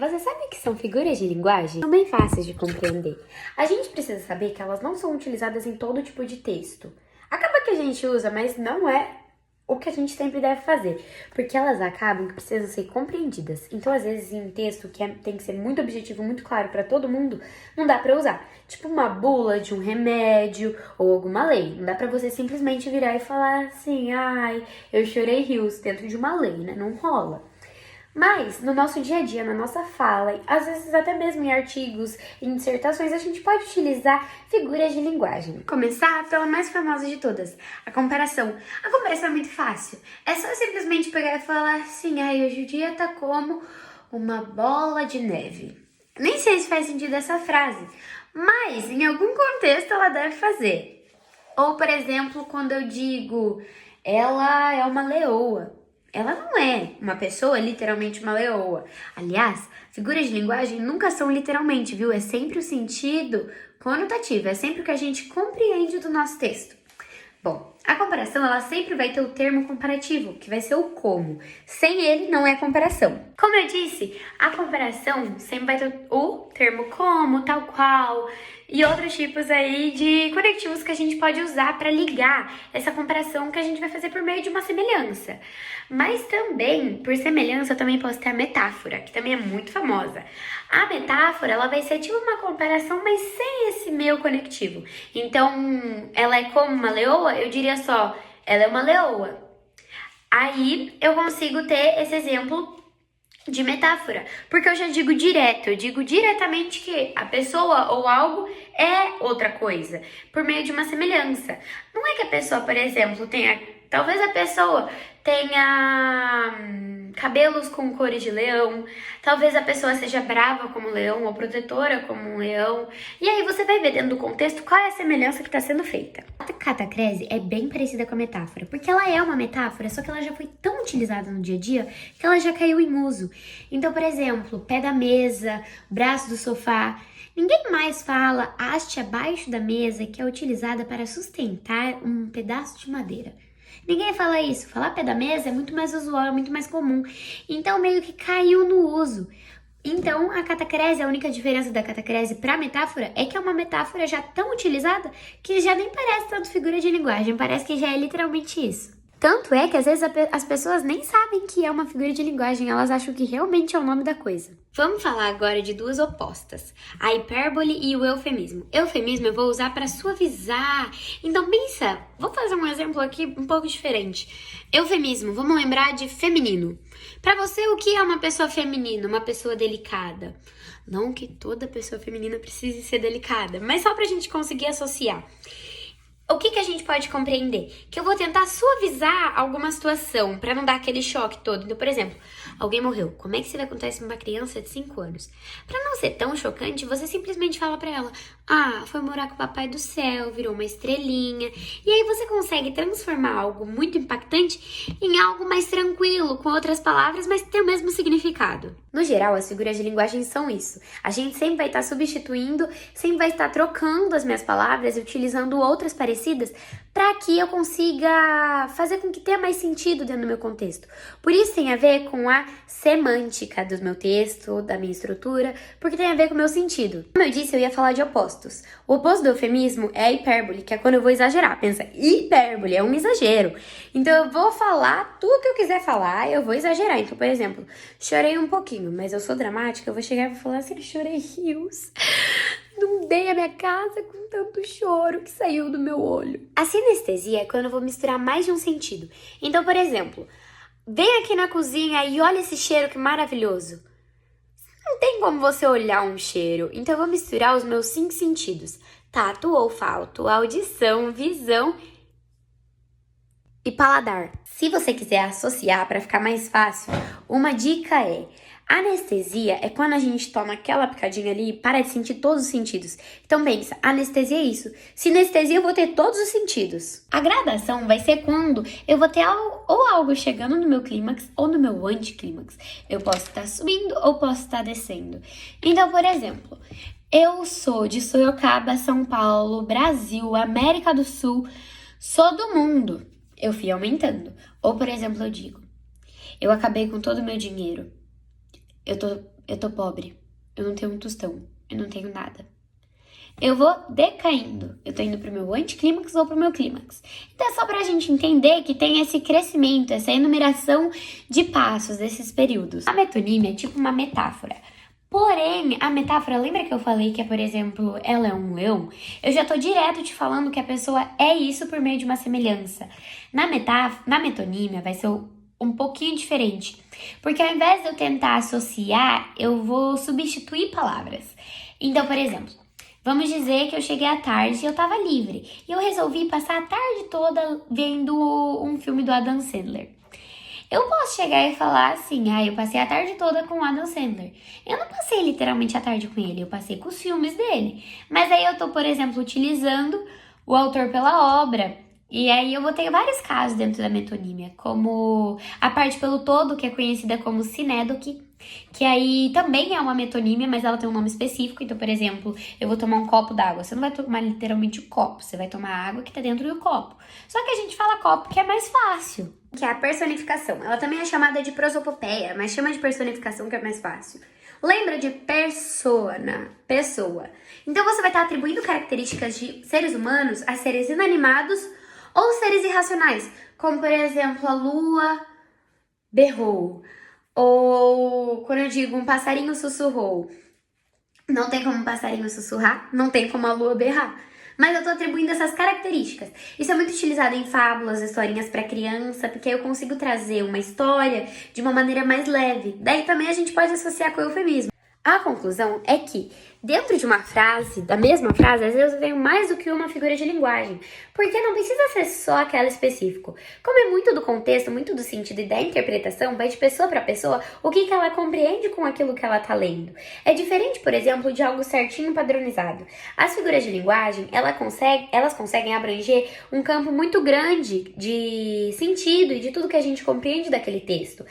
Você sabe o que são figuras de linguagem? São bem fáceis de compreender. A gente precisa saber que elas não são utilizadas em todo tipo de texto. Acaba que a gente usa, mas não é o que a gente sempre deve fazer, porque elas acabam que precisam ser compreendidas. Então, às vezes, em um texto que tem que ser muito objetivo, muito claro para todo mundo, não dá para usar. Tipo uma bula de um remédio ou alguma lei. Não dá para você simplesmente virar e falar assim, ai, eu chorei rios dentro de uma lei, né? Não rola. Mas, no nosso dia a dia, na nossa fala, às vezes até mesmo em artigos, em dissertações, a gente pode utilizar figuras de linguagem. Começar pela mais famosa de todas, a comparação. A comparação é muito fácil. É só simplesmente pegar e falar assim, ai, hoje o dia tá como uma bola de neve. Nem sei se faz sentido essa frase, mas em algum contexto ela deve fazer. Ou, por exemplo, quando eu digo, ela é uma leoa. Ela não é uma pessoa, literalmente uma leoa. Aliás, figuras de linguagem nunca são literalmente, viu? É sempre o sentido conotativo, é sempre o que a gente compreende do nosso texto. Bom, a comparação, ela sempre vai ter o termo comparativo, que vai ser o como. Sem ele, não é comparação. Como eu disse, a comparação sempre vai ter o termo como, tal qual, e outros tipos aí de conectivos que a gente pode usar para ligar essa comparação que a gente vai fazer por meio de uma semelhança. Mas também, por semelhança, eu também posso ter a metáfora, que também é muito famosa. A metáfora, ela vai ser tipo uma comparação, mas sem esse meio conectivo. Então, ela é como uma leoa, eu diria só, ela é uma leoa. Aí, eu consigo ter esse exemplo de metáfora, porque eu já digo direto, eu digo diretamente que a pessoa ou algo é outra coisa, por meio de uma semelhança. Não é que a pessoa, por exemplo, talvez a pessoa tenha cabelos com cores de leão, talvez a pessoa seja brava como um leão ou protetora como um leão, e aí você vai ver dentro do contexto qual é a semelhança que está sendo feita. A catacrese é bem parecida com a metáfora, porque ela é uma metáfora, só que ela já foi tão utilizada no dia a dia que ela já caiu em uso. Então, por exemplo, pé da mesa, braço do sofá. Ninguém mais fala haste abaixo da mesa, que é utilizada para sustentar um pedaço de madeira. Ninguém fala isso. Falar pé da mesa é muito mais usual, é muito mais comum. Então, meio que caiu no uso. Então, a catacrese, a única diferença da catacrese para metáfora é que é uma metáfora já tão utilizada que já nem parece tanto figura de linguagem, parece que já é literalmente isso. Tanto é que às vezes as pessoas nem sabem que é uma figura de linguagem, elas acham que realmente é o nome da coisa. Vamos falar agora de duas opostas, a hipérbole e o eufemismo. Eufemismo eu vou usar para suavizar. Então pensa, vou fazer um exemplo aqui um pouco diferente. Eufemismo, vamos lembrar de feminino. Para você, o que é uma pessoa feminina, uma pessoa delicada? Não que toda pessoa feminina precise ser delicada, mas só pra gente conseguir associar. O que a gente pode compreender? Que eu vou tentar suavizar alguma situação para não dar aquele choque todo. Então, por exemplo, alguém morreu. Como é que você vai contar isso pra uma criança de 5 anos? Para não ser tão chocante, você simplesmente fala para ela: ah, foi morar com o papai do céu, virou uma estrelinha. E aí você consegue transformar algo muito impactante em algo mais tranquilo, com outras palavras, mas que tem o mesmo significado. No geral, as figuras de linguagem são isso. A gente sempre vai estar substituindo, sempre vai estar trocando as minhas palavras e utilizando outras parecidas para que eu consiga fazer com que tenha mais sentido dentro do meu contexto. Por isso tem a ver com a semântica do meu texto, da minha estrutura, porque tem a ver com o meu sentido. Como eu disse, eu ia falar de opostos. O oposto do eufemismo é a hipérbole, que é quando eu vou exagerar. Pensa, hipérbole é um exagero. Então eu vou falar tudo que eu quiser falar, eu vou exagerar. Então, por exemplo, chorei um pouquinho, mas eu sou dramática, eu vou chegar e vou falar assim, chorei rios. Inundei a minha casa com tanto choro que saiu do meu olho. A sinestesia é quando eu vou misturar mais de um sentido. Então, por exemplo, vem aqui na cozinha e olha esse cheiro que maravilhoso. Não tem como você olhar um cheiro, então eu vou misturar os meus 5 sentidos. Tato, olfato, audição, visão e paladar. Se você quiser associar para ficar mais fácil, uma dica é: anestesia é quando a gente toma aquela picadinha ali e para de sentir todos os sentidos. Então pensa, anestesia é isso. Sinestesia eu vou ter todos os sentidos. A gradação vai ser quando eu vou ter algo chegando no meu clímax ou no meu anticlímax. Eu posso estar subindo ou posso estar descendo. Então, por exemplo, eu sou de Sorocaba, São Paulo, Brasil, América do Sul, sou do mundo. Eu fui aumentando. Ou, por exemplo, eu digo, eu acabei com todo o meu dinheiro. Eu tô eu tô pobre, eu não tenho um tostão, eu não tenho nada. Eu vou decaindo, eu tô indo pro meu anticlímax ou pro meu clímax. Então é só pra gente entender que tem esse crescimento, essa enumeração de passos desses períodos. A metonímia é tipo uma metáfora. Porém, a metáfora, lembra que eu falei que, por exemplo, ela é um leão? Eu já tô direto te falando que a pessoa é isso por meio de uma semelhança. Na metonímia vai ser um pouquinho diferente. Porque ao invés de eu tentar associar, eu vou substituir palavras. Então, por exemplo, vamos dizer que eu cheguei à tarde e eu tava livre. E eu resolvi passar a tarde toda vendo um filme do Adam Sandler. Eu posso chegar e falar assim, eu passei a tarde toda com o Adam Sandler. Eu não passei literalmente a tarde com ele, eu passei com os filmes dele. Mas aí eu tô, por exemplo, utilizando o autor pela obra. E aí eu vou ter vários casos dentro da metonímia, como a parte pelo todo, que é conhecida como sinédoque, que aí também é uma metonímia, mas ela tem um nome específico. Então, por exemplo, eu vou tomar um copo d'água. Você não vai tomar literalmente o copo, você vai tomar a água que tá dentro do copo. Só que a gente fala copo que é mais fácil. Que é a personificação. Ela também é chamada de prosopopeia, mas chama de personificação que é mais fácil. Lembra de persona, pessoa. Então você vai estar atribuindo características de seres humanos a seres inanimados ou seres irracionais, como por exemplo a lua berrou, ou quando eu digo um passarinho sussurrou. Não tem como um passarinho sussurrar, não tem como a lua berrar. Mas eu tô atribuindo essas características. Isso é muito utilizado em fábulas, historinhas para criança, porque aí eu consigo trazer uma história de uma maneira mais leve. Daí também a gente pode associar com o eufemismo. A conclusão é que, dentro de uma frase, da mesma frase, às vezes eu tenho mais do que uma figura de linguagem, porque não precisa ser só aquela específica. Como é muito do contexto, muito do sentido e da interpretação, vai de pessoa para pessoa o que ela compreende com aquilo que ela tá lendo. É diferente, por exemplo, de algo certinho padronizado. As figuras de linguagem, elas conseguem abranger um campo muito grande de sentido e de tudo que a gente compreende daquele texto.